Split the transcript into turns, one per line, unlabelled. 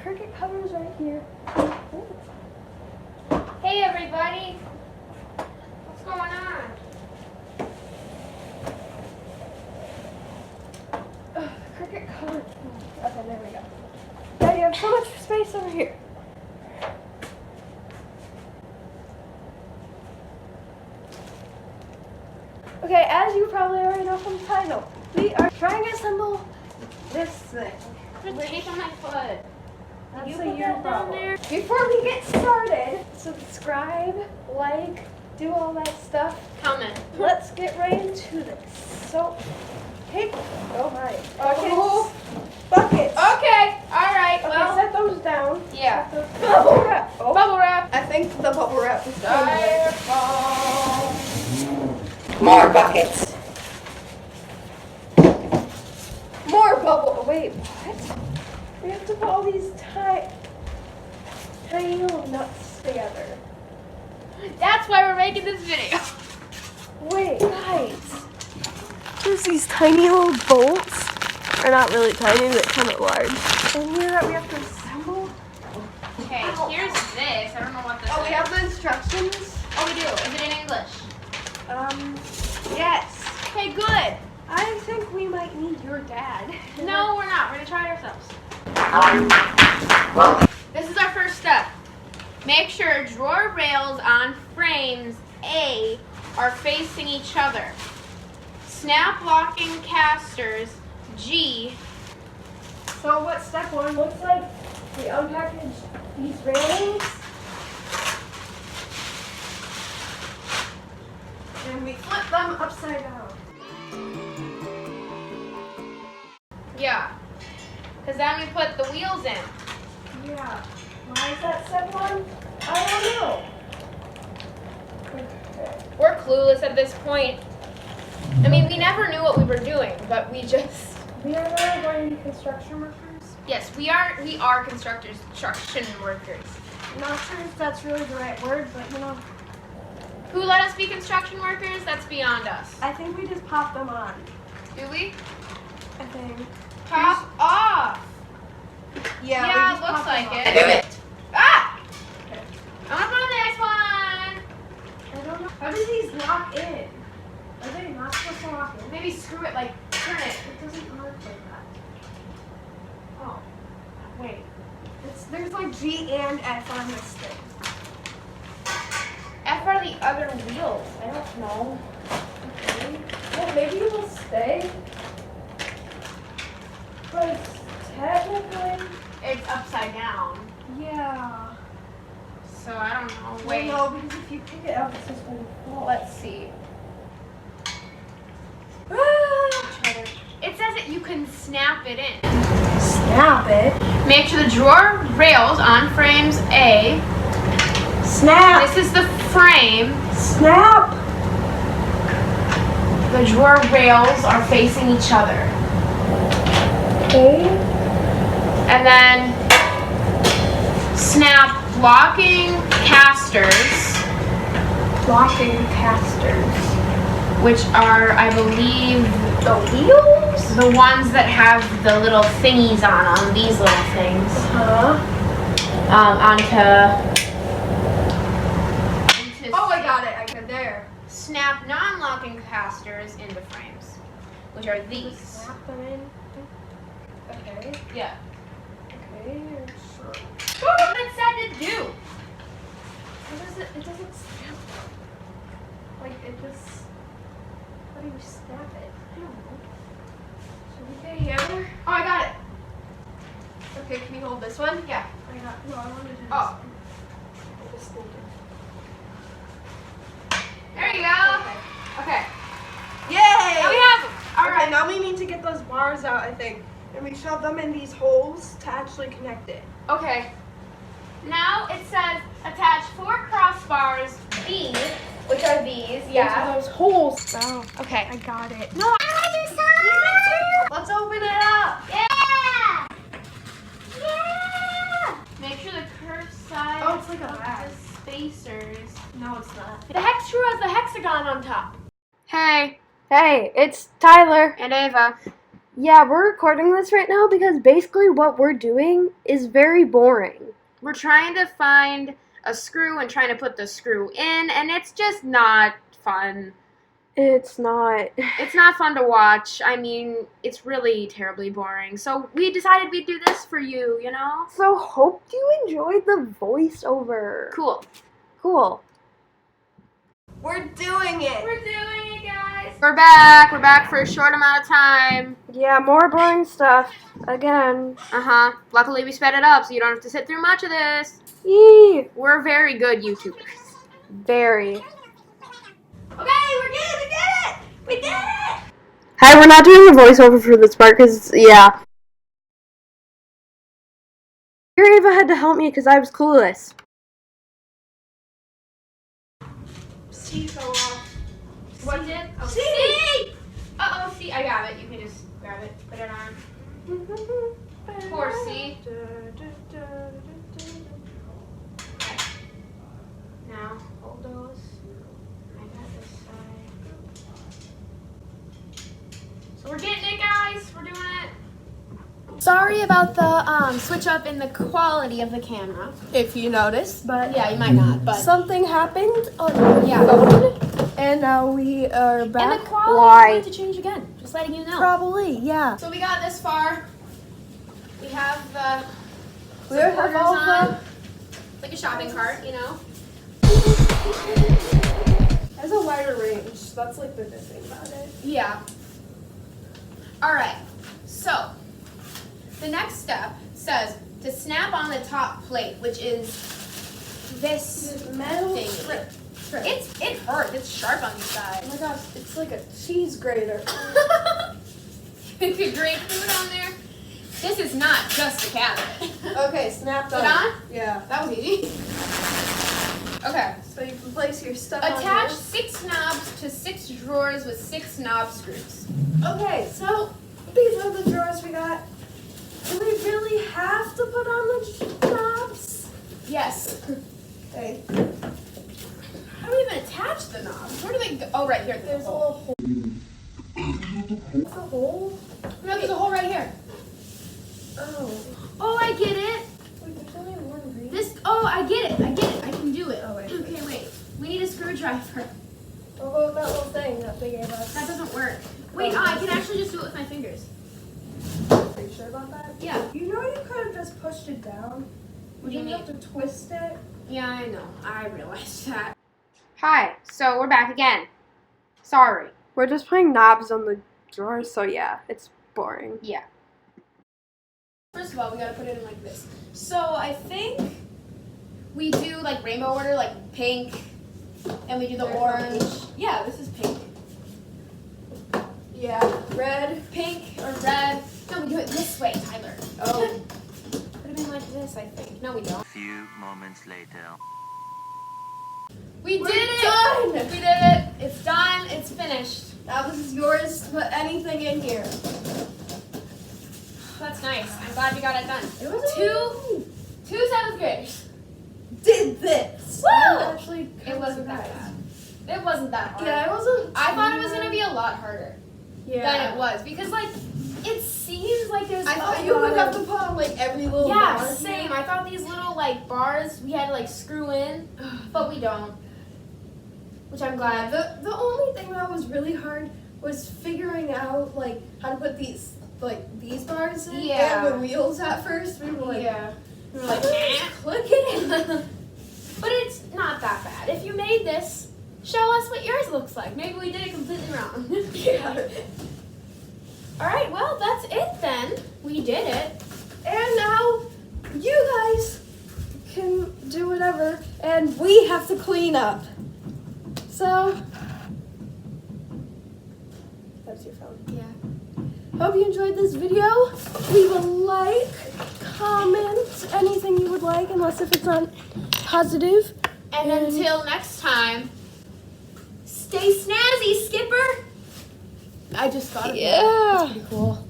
Cricut covers right here.
Hey everybody! What's going on?
Cricut cover. Okay, there we go. Now you have so much space over here. Okay, as you probably already know from the title, we are trying to assemble this thing.
There's tape on my foot.
That's
You
a
put
your
that down
problem.
there?
Before we get started, subscribe, like, do all that stuff.
Comment.
Let's get right into this. So, take, oh my,
Oh.
buckets.
Okay, alright,
Okay,
well,
set those down.
yeah.
Set those, bubble wrap. Oh,
Bubble wrap.
I think the bubble wrap is going away.
Styrofoam.
More buckets. More bubble. Wait, what? We have to put all these tiny little nuts together.
That's why we're making this video.
Wait, guys. There's these tiny little bolts. They're not really tiny, they're kind of large. And here that we have to assemble.
Okay, here's this. I don't know what this
Oh,
is.
we have the instructions.
Oh, we do. Is it in English?
Yes.
Okay, good.
I think we might need your dad.
No, we're not. We're gonna try it ourselves. This is our first step. Make sure drawer rails on frames A are facing each other. Snap locking casters G.
So what step one looks like, we unpackage these railings. And we flip them upside down.
Yeah. Because then we put the wheels in.
Yeah. Why is that step one? I don't know. Okay.
We're clueless at this point. I mean, we never knew what we were doing, but we just...
We are now going to be construction workers.
Yes, we are construction workers.
I'm not sure if that's really the right word, but you know,
Who let us be construction workers? That's beyond us.
I think we just pop them on.
Do we?
I think.
Pop off.
Yeah, we
Yeah,
just
it looks
pop them
like
on.
it. Ah!
Okay.
I want to put on the next one.
I don't know. How do these lock in? Are they not supposed to lock in?
Maybe screw it, like turn it.
It doesn't work like that.
Oh, wait.
There's like G and F on this thing.
F are the other wheels. I don't know.
Okay. Well, maybe it will stay. But technically,
It's upside down.
yeah.
So I don't know.
Well,
Wait.
no, because if you pick it up, it's just going to fall.
Let's see. It says that you can snap it in.
Snap it.
Make sure the drawer rails on frames A.
Snap.
This is the frame.
Snap.
The drawer rails are facing each other.
Okay.
And then snap locking casters,
Locking casters.
which are, I believe,
The wheels?
the ones that have the little thingies on them, these little things,
Huh?
onto
Oh, I got it. I got it there.
snap non-locking casters into frames, which are these.
Snap them in. Okay.
Yeah.
Okay. Sure.
That's what it said to do.
What is it? It doesn't snap. Like it just. How do you snap it? I don't know. Should we get a hammer?
Oh, I got it.
Okay, can you hold this one?
Yeah.
I got. No, I wanted to do this
Oh.
one. I just thinking.
There you go. Okay.
Yay!
Now we have them. All
Okay,
right.
now we need to get those bars out, I think. And we shove them in these holes to actually connect it.
Okay. Now it says attach 4 crossbars B, which are these. Yeah.
Into those holes. Oh,
Okay.
I got it.
No. I want to do some.
Let's open it up.
Yeah. Yeah. Make sure the curved side
Oh, it's like a
of
bag.
the spacers.
No, it's not.
The hex screw has the hexagon on top. Hey.
Hey, it's Tyler.
And Ava.
Yeah, we're recording this right now because basically what we're doing is very boring.
We're trying to find a screw and trying to put the screw in, and it's just not fun.
It's not.
It's not fun to watch. I mean, it's really terribly boring. So we decided we'd do this for you, you know?
So hope you enjoyed the voiceover.
Cool.
Cool.
We're doing it.
We're doing it, guys. We're back. We're back for a short amount of time.
Yeah, more boring stuff. Again.
Uh-huh. Luckily, we sped it up, so you don't have to sit through much of this.
Yee.
We're very good YouTubers.
Very.
Okay, we're good. We did it. We did it.
Hi, we're not doing a voiceover for this part because, yeah. Ava had to help me because I was clueless.
C fell off.
What did? Oh,
C.
Uh-oh, C. I got it. You can just grab it. Put it on. Poor C. Okay. Now, hold those. I got this side. So we're getting it, guys. We're doing it. Sorry about the switch up in the quality of the camera.
If you noticed,
But yeah, you might not. But
something happened on your
yeah.
phone, and now we are
And
back.
the quality
Why?
is going to change again. Just letting you know.
Probably, yeah.
So we got this far. We have the
We have
supporters
all
on.
the.
Like a shopping cart, you know.
Has a wider range. That's like the good thing about it.
Yeah. All right. So the next step says to snap on the top plate, which is this
Metal
thing.
strip.
It hurts. It's sharp on the
Oh
side.
my gosh, it's like a cheese grater.
You could grate food on there. This is not just a cabinet.
Okay, snapped
Put
on.
on?
Yeah.
That was easy. Okay.
So you can place your stuff
Attach
on
6 knobs to 6 drawers with 6 knob screws.
here. Okay, so these are the drawers we got. Do we really have to put on the knobs?
Yes.
Okay.
How do we even attach the knobs? Where do they go? Oh, right here.
There's a little hole. There's a hole?
No, there's a hole right here.
Oh.
Oh, I get it.
Wait, there's only one green.
I get it. I can do it.
Oh, wait.
Okay, wait. We need a screwdriver.
What about that little thing that they gave us?
That doesn't work. Wait, I can actually just do it with my fingers.
Are you sure about that?
Yeah.
You know you could have just pushed it down.
What do you
didn't have to twist it.
Yeah, I know. I realized that. Hi. So we're back again. Sorry.
We're just putting knobs on the drawers, so yeah, it's boring.
Yeah. First of all, we gotta put it in like this. So I think we do like rainbow order, like pink, and we do the orange. Yeah, this is pink.
Yeah. Red.
Pink or red. No, we do it this way, Tyler.
Oh.
Would have been like this, I think. No, we don't.
A few moments later.
We
We're
did it!
done!
We did it! It's done. It's finished.
Now this is yours to put anything in here.
That's nice. I'm glad we got it done.
It was
Two 7th graders.
did this.
Woo!
I'm actually
It wasn't that bad. It wasn't that hard.
Yeah, it wasn't.
I thought it was gonna be a lot harder
Yeah.
than it was because like it seems like there's.
I
a
thought you would
lot
have
of-
to put on like every little
Yeah,
bar.
same. I thought these little like bars we had to like screw in, but we don't. Which I'm glad.
The only thing that was really hard was figuring out like how to put these bars in
Yeah.
and the wheels at first. We were like,
Yeah. We were
like,
like,
click it.
but it's not that bad. If you made this, show us what yours looks like. Maybe we did it completely wrong.
Yeah.
All right. Well, that's it then. We did it.
And now you guys can do whatever, and we have to clean up. So that's your phone.
Yeah.
Hope you enjoyed this video. Leave a like, comment, anything you would like, unless if it's not positive.
And until next time, stay snazzy, Skipper. I just thought of that.
Yeah.
That's pretty cool.